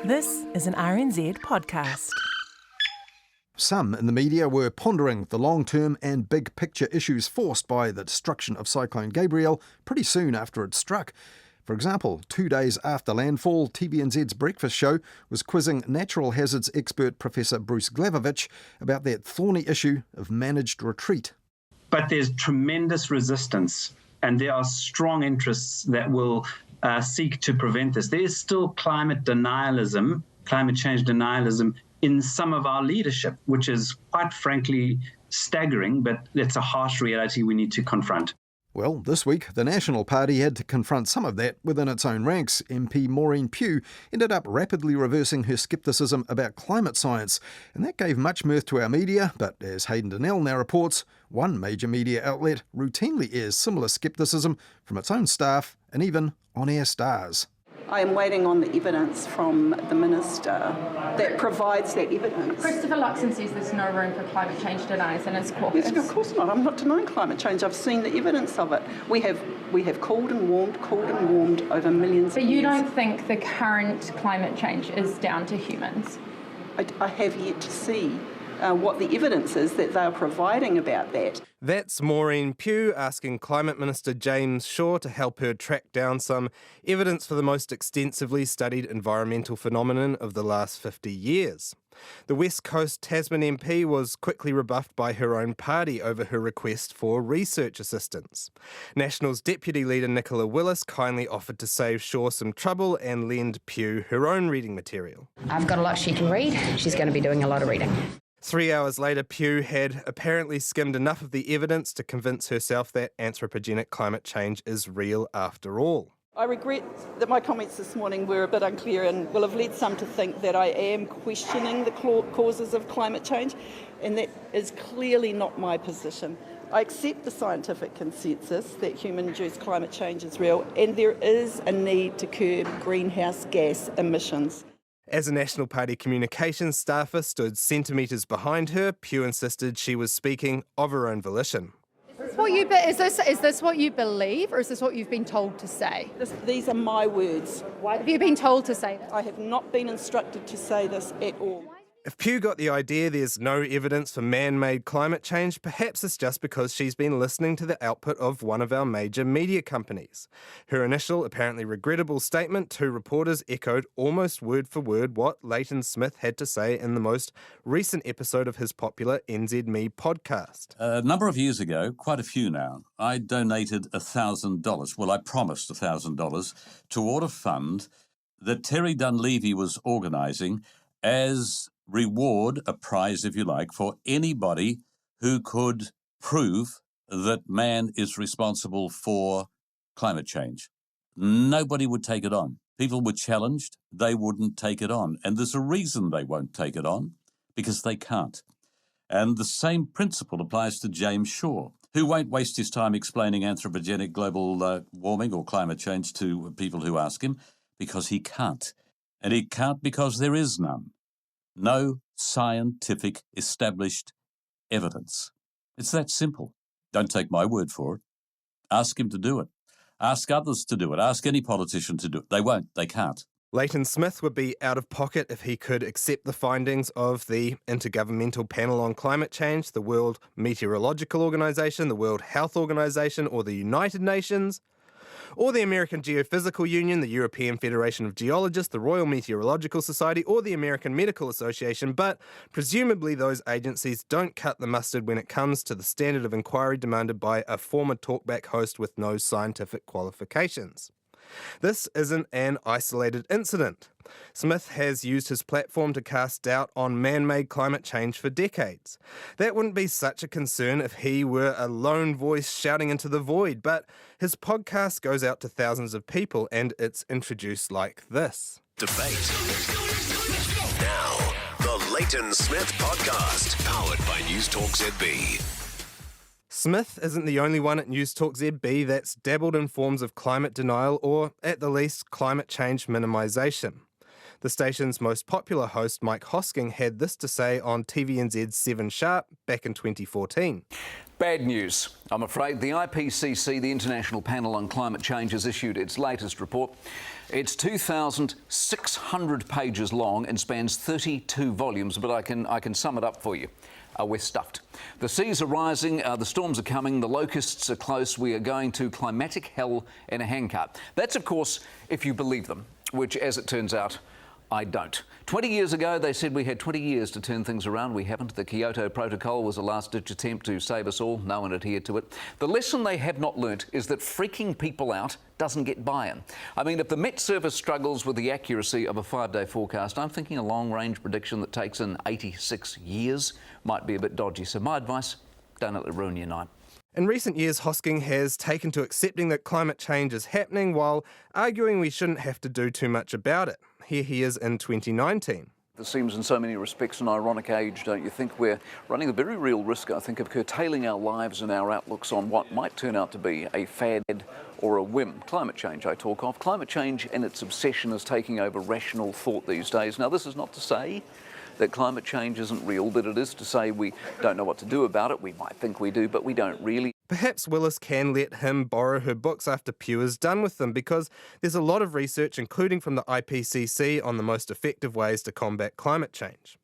This is an RNZ podcast. Some in the media were pondering the long-term and big-picture issues forced by the destruction of Cyclone Gabrielle pretty soon after it struck. For example, 2 days after landfall, TVNZ's Breakfast Show was quizzing natural hazards expert Professor Bruce Glavovich about that thorny issue of managed retreat. But there's tremendous resistance, and there are strong interests that will seek to prevent this. There is still climate change denialism in some of our leadership, which is quite frankly staggering, but it's a harsh reality we need to confront. Well, this week, the National Party had to confront some of that within its own ranks. MP Maureen Pugh ended up rapidly reversing her scepticism about climate science, and that gave much mirth to our media, but as Hayden Donnell now reports, one major media outlet routinely airs similar scepticism from its own staff and even on-air stars. I am waiting on the evidence from the Minister that provides that evidence. Christopher Luxon says there's no room for climate change deniers in his caucus. Yes, of course not. I'm not denying climate change. I've seen the evidence of it. We have cooled and warmed over millions of years. But you don't think the current climate change is down to humans? I have yet to see what the evidence is that they are providing about that. That's Maureen Pugh asking Climate Minister James Shaw to help her track down some evidence for the most extensively studied environmental phenomenon of the last 50 years. The West Coast Tasman MP was quickly rebuffed by her own party over her request for research assistance. National's Deputy Leader Nicola Willis kindly offered to save Shaw some trouble and lend Pugh her own reading material. I've got a lot she can read. She's going to be doing a lot of reading. 3 hours later, Pugh had apparently skimmed enough of the evidence to convince herself that anthropogenic climate change is real after all. I regret that my comments this morning were a bit unclear and will have led some to think that I am questioning the causes of climate change, and that is clearly not my position. I accept the scientific consensus that human-induced climate change is real, and there is a need to curb greenhouse gas emissions. As a National Party communications staffer stood centimetres behind her, Pugh insisted she was speaking of her own volition. Is this what you believe, or is this what you've been told to say? These are my words. Why have you been told to say that? I have not been instructed to say this at all. If Pugh got the idea there's no evidence for man-made climate change, perhaps it's just because she's been listening to the output of one of our major media companies. Her initial, apparently regrettable statement to reporters echoed almost word for word what Leighton Smith had to say in the most recent episode of his popular NZME podcast. A number of years ago, quite a few now, I donated $1,000. Well, I promised $1,000 toward a fund that Terry Dunleavy was organising as reward, a prize if you like, for anybody who could prove that man is responsible for climate change. Nobody would take it on. People were challenged, they wouldn't take it on. And there's a reason they won't take it on, because they can't. And the same principle applies to James Shaw, who won't waste his time explaining anthropogenic global warming or climate change to people who ask him, because he can't. And he can't because there is none. No scientific established evidence. It's that simple. Don't take my word for it. Ask him to do it. Ask others to do it. Ask any politician to do it. They won't. They can't. Leighton Smith would be out of pocket if he could accept the findings of the Intergovernmental Panel on Climate Change, the World Meteorological Organization, the World Health Organization, or the United Nations, or the American Geophysical Union, the European Federation of Geologists, the Royal Meteorological Society, or the American Medical Association, but presumably those agencies don't cut the mustard when it comes to the standard of inquiry demanded by a former talkback host with no scientific qualifications. This isn't an isolated incident. Smith has used his platform to cast doubt on man-made climate change for decades. That wouldn't be such a concern if he were a lone voice shouting into the void, but his podcast goes out to thousands of people and it's introduced like this. Debate. Now, the Leighton Smith Podcast, powered by News Talk ZB. Smith isn't the only one at News Talk ZB that's dabbled in forms of climate denial or, at the least, climate change minimisation. The station's most popular host, Mike Hosking, had this to say on TVNZ's 7 Sharp back in 2014. Bad news. I'm afraid the IPCC, the International Panel on Climate Change, has issued its latest report. It's 2,600 pages long and spans 32 volumes, but I can sum it up for you. We're stuffed. The seas are rising, the storms are coming, the locusts are close. We are going to climatic hell in a handcart. That's, of course, if you believe them, which, as it turns out, I don't. 20 years ago, they said we had 20 years to turn things around. We haven't. The Kyoto Protocol was a last-ditch attempt to save us all. No one adhered to it. The lesson they have not learnt is that freaking people out doesn't get buy-in. I mean, if the Met Service struggles with the accuracy of a 5-day forecast, I'm thinking a long-range prediction that takes in 86 years might be a bit dodgy. So my advice, don't let it ruin your night. In recent years, Hosking has taken to accepting that climate change is happening while arguing we shouldn't have to do too much about it. Here he is in 2019. This seems in so many respects an ironic age, don't you think? We're running a very real risk, I think, of curtailing our lives and our outlooks on what might turn out to be a fad or a whim. Climate change, I talk of. Climate change and its obsession is taking over rational thought these days. Now, this is not to say that climate change isn't real, but it is to say we don't know what to do about it. We might think we do, but we don't really. Perhaps Willis can let him borrow her books after Pugh is done with them, because there's a lot of research, including from the IPCC, on the most effective ways to combat climate change.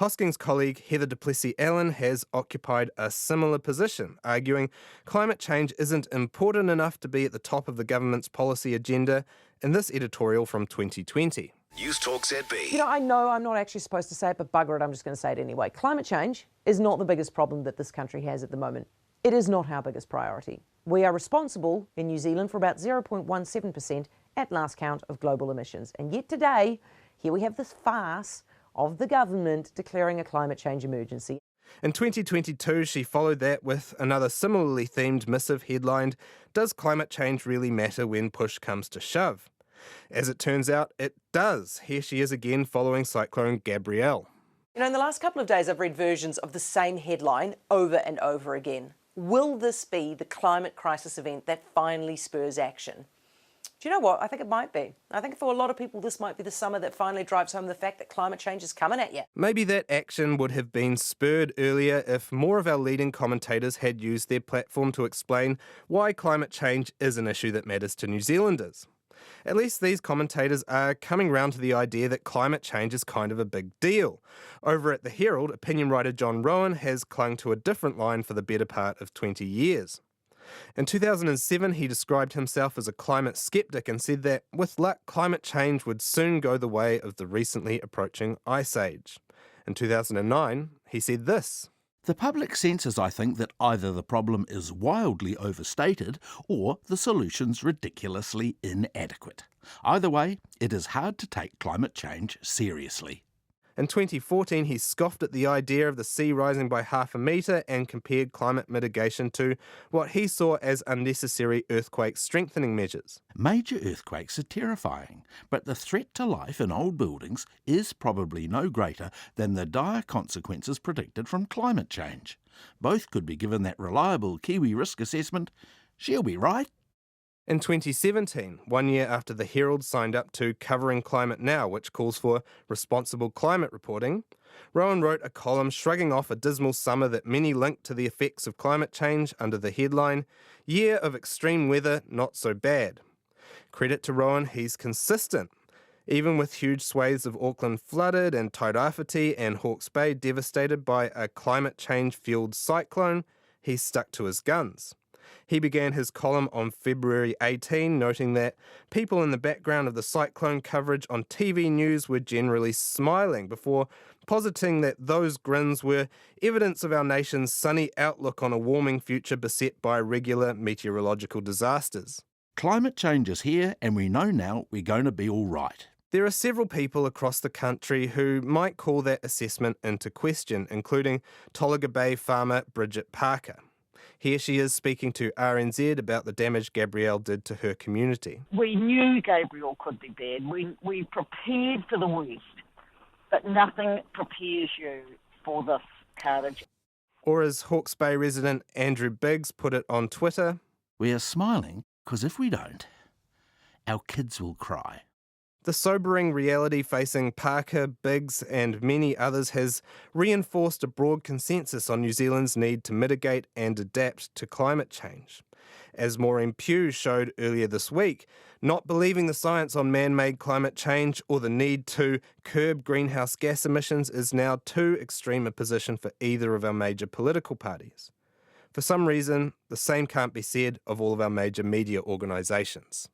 Hosking's colleague Heather Duplessis-Allen has occupied a similar position, arguing climate change isn't important enough to be at the top of the government's policy agenda, in this editorial from 2020. News Talk ZB. You know, I know I'm not actually supposed to say it, but bugger it, I'm just going to say it anyway. Climate change is not the biggest problem that this country has at the moment. It is not our biggest priority. We are responsible in New Zealand for about 0.17% at last count of global emissions. And yet today, here we have this farce of the government declaring a climate change emergency. In 2022, she followed that with another similarly themed missive headlined, "Does climate change really matter when push comes to shove?" As it turns out, it does. Here she is again following Cyclone Gabrielle. You know, in the last couple of days, I've read versions of the same headline over and over again. Will this be the climate crisis event that finally spurs action? Do you know what? I think it might be. I think for a lot of people, this might be the summer that finally drives home the fact that climate change is coming at you. Maybe that action would have been spurred earlier if more of our leading commentators had used their platform to explain why climate change is an issue that matters to New Zealanders. At least these commentators are coming round to the idea that climate change is kind of a big deal. Over at the Herald, opinion writer John Rowan has clung to a different line for the better part of 20 years. In 2007, he described himself as a climate skeptic and said that, with luck, climate change would soon go the way of the recently approaching ice age. In 2009, he said this: "The public senses, I think, that either the problem is wildly overstated or the solution's ridiculously inadequate. Either way, it is hard to take climate change seriously." In 2014, he scoffed at the idea of the sea rising by 0.5 metre and compared climate mitigation to what he saw as unnecessary earthquake strengthening measures. "Major earthquakes are terrifying, but the threat to life in old buildings is probably no greater than the dire consequences predicted from climate change. Both could be given that reliable Kiwi risk assessment. She'll be right." In 2017, 1 year after the Herald signed up to Covering Climate Now, which calls for responsible climate reporting, Rowan wrote a column shrugging off a dismal summer that many linked to the effects of climate change under the headline, "Year of Extreme Weather, Not So Bad." Credit to Rowan, he's consistent. Even with huge swathes of Auckland flooded and Tairāwhiti and Hawke's Bay devastated by a climate change-fueled cyclone, he's stuck to his guns. He began his column on February 18, noting that people in the background of the cyclone coverage on TV news were generally smiling, before positing that those grins were evidence of our nation's sunny outlook on a warming future beset by regular meteorological disasters. "Climate change is here, and we know now we're going to be all right." There are several people across the country who might call that assessment into question, including Tolaga Bay farmer Bridget Parker. Here she is speaking to RNZ about the damage Gabrielle did to her community. We knew Gabrielle could be bad. We prepared for the worst, but nothing prepares you for this carnage. Or as Hawke's Bay resident Andrew Biggs put it on Twitter, "We are smiling because if we don't, our kids will cry." The sobering reality facing Parker, Biggs and many others has reinforced a broad consensus on New Zealand's need to mitigate and adapt to climate change. As Maureen Pugh showed earlier this week, not believing the science on man-made climate change or the need to curb greenhouse gas emissions is now too extreme a position for either of our major political parties. For some reason, the same can't be said of all of our major media organisations.